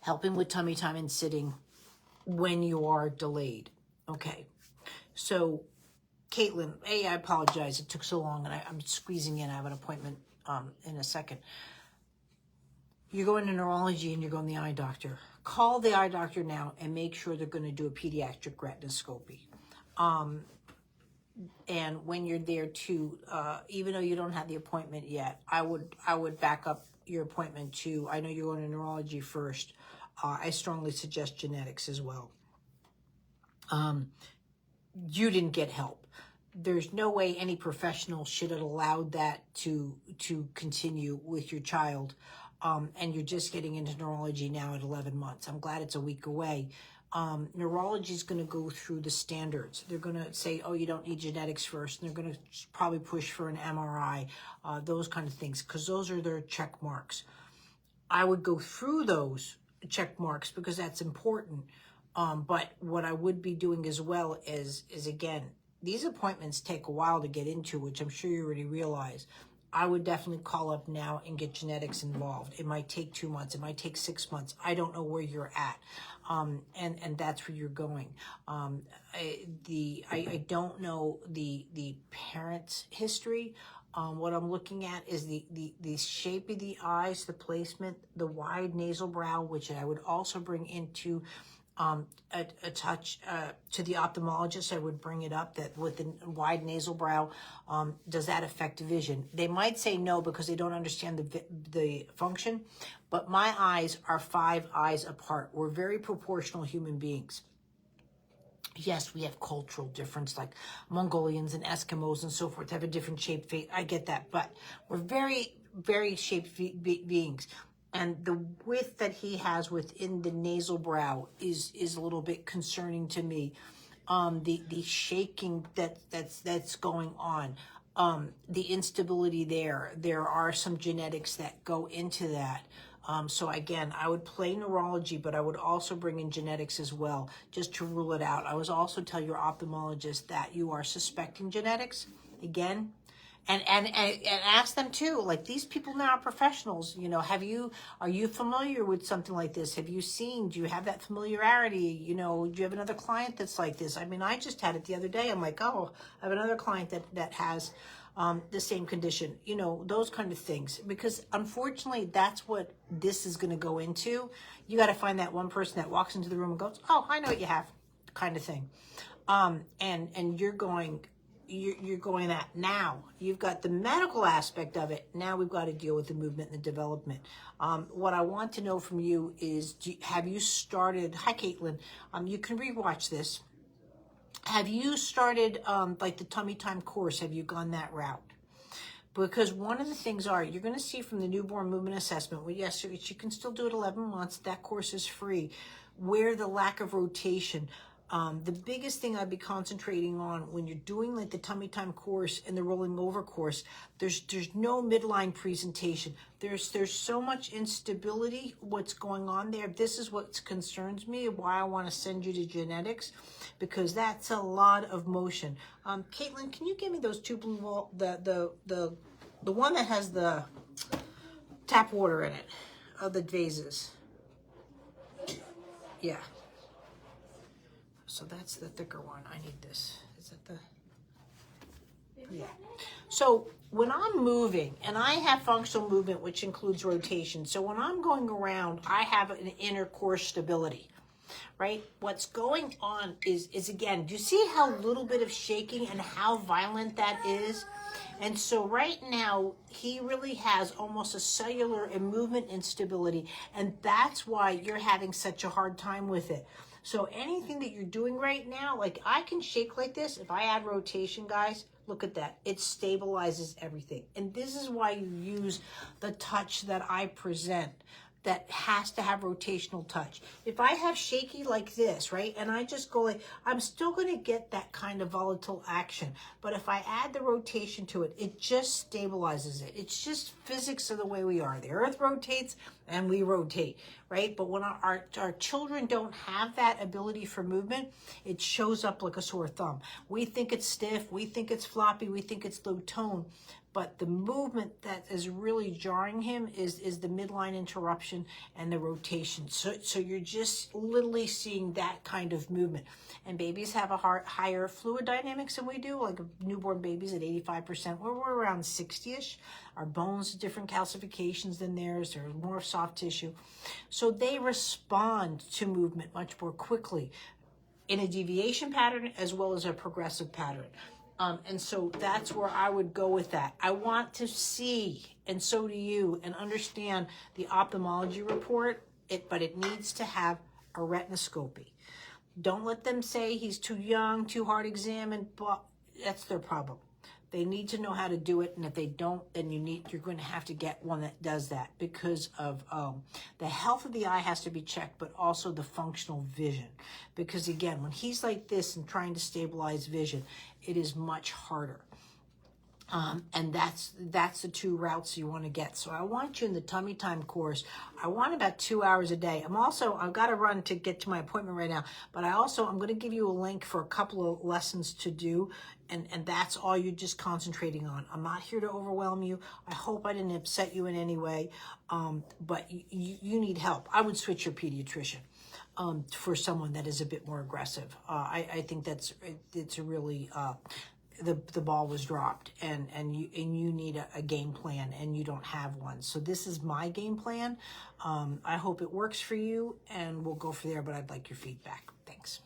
helping with tummy time and sitting when you are delayed. Okay, so Caitlin, I apologize. It took so long, and I'm squeezing in. I have an appointment in a second. You're going to neurology and you're going to the eye doctor. Call the eye doctor now and make sure they're going to do a pediatric retinoscopy. And when you're there too, even though you don't have the appointment yet, I would back up your appointment to, I know you're going to neurology first. I strongly suggest genetics as well. You didn't get help. There's no way any professional should have allowed that to continue with your child. And you're just getting into neurology now at 11 months. I'm glad it's a week away. Neurology is going to go through the standards. They're going to say, oh, you don't need genetics first. And they're going to probably push for an MRI, those kind of things, because those are their check marks. I would go through those check marks because that's important. But what I would be doing as well is again, these appointments take a while to get into, which I'm sure you already realize. I would definitely call up now and get genetics involved. It might take 2 months. It might take 6 months. I don't know where you're at. And that's where you're going. I don't know the parent's history. What I'm looking at is the shape of the eyes, the placement, the wide nasal brow, which I would also bring into a touch to the ophthalmologist. I would bring it up that with the wide nasal brow, does that affect vision? They might say no because they don't understand the function, but my eyes are 5 eyes apart. We're very proportional human beings. Yes, we have cultural difference, like Mongolians and Eskimos and so forth have a different shaped face. I get that, but we're very, very shaped beings. And the width that he has within the nasal brow is a little bit concerning to me. The shaking that's going on, the instability there are some genetics that go into that. So again, I would play neurology, but I would also bring in genetics as well, just to rule it out. I would also tell your ophthalmologist that you are suspecting genetics again. And ask them too, like these people now are professionals, you know, are you familiar with something like this? Have you seen, do you have that familiarity? You know, do you have another client that's like this? I mean, I just had it the other day. I'm like, oh, I have another client that has the same condition, you know, those kind of things. Because unfortunately, that's what this is going to go into. You got to find that one person that walks into the room and goes, oh, I know what you have, kind of thing. And you're going that now. You've got the medical aspect of it. Now we've got to deal with the movement and the development. What I want to know from you is, have you started, hi Caitlin, you can rewatch this. Have you started like the tummy time course? Have you gone that route? Because one of the things you're going to see from the newborn movement assessment, well, yes, you can still do it 11 months. That course is free. Where the lack of rotation, the biggest thing I'd be concentrating on when you're doing like the tummy time course and the rolling over course, there's no midline presentation. There's so much instability, what's going on there. This is what concerns me, why I want to send you to genetics, because that's a lot of motion. Caitlin, can you give me those two blue the one that has the tap water in it, of the vases? Yeah. So that's the thicker one. I need this. Is that the... Yeah. So when I'm moving, and I have functional movement, which includes rotation. So when I'm going around, I have an inner core stability, right? What's going on is again, do you see how little bit of shaking and how violent that is? And so right now, he really has almost a cellular and movement instability. And that's why you're having such a hard time with it. So anything that you're doing right now, like I can shake like this. If I add rotation, guys, look at that. It stabilizes everything. And this is why you use the touch that I present that has to have rotational touch. If I have shaky like this, right, and I just go like, I'm still going to get that kind of volatile action. But if I add the rotation to it, it just stabilizes it. It's just physics of the way we are. The earth rotates and we rotate, right? But when our children don't have that ability for movement, it shows up like a sore thumb. We think it's stiff, we think it's floppy, we think it's low tone. but the movement that is really jarring him is the midline interruption and the rotation. So you're just literally seeing that kind of movement. And babies have a higher fluid dynamics than we do, like newborn babies at 85%. We're around 60-ish. Our bones have different calcifications than theirs. There's more soft tissue. So they respond to movement much more quickly in a deviation pattern as well as a progressive pattern. And so that's where I would go with that. I want to see, and so do you, and understand the ophthalmology report, but it needs to have a retinoscopy. Don't let them say he's too young, too hard examined, but that's their problem. They need to know how to do it, and if they don't, then you're going to have to get one that does that, because of the health of the eye has to be checked, but also the functional vision. Because again, when he's like this and trying to stabilize vision, it is much harder. And that's the two routes you want to get. So I want you in the tummy time course. I want about 2 hours a day. I've got to run to get to my appointment right now, but I'm going to give you a link for a couple of lessons to do. And that's all you're just concentrating on. I'm not here to overwhelm you. I hope I didn't upset you in any way. But you need help. I would switch your pediatrician. For someone that is a bit more aggressive. I think it's a really, the ball was dropped, and you need a game plan, and you don't have one. So this is my game plan. I hope it works for you, and we'll go from there, but I'd like your feedback. Thanks.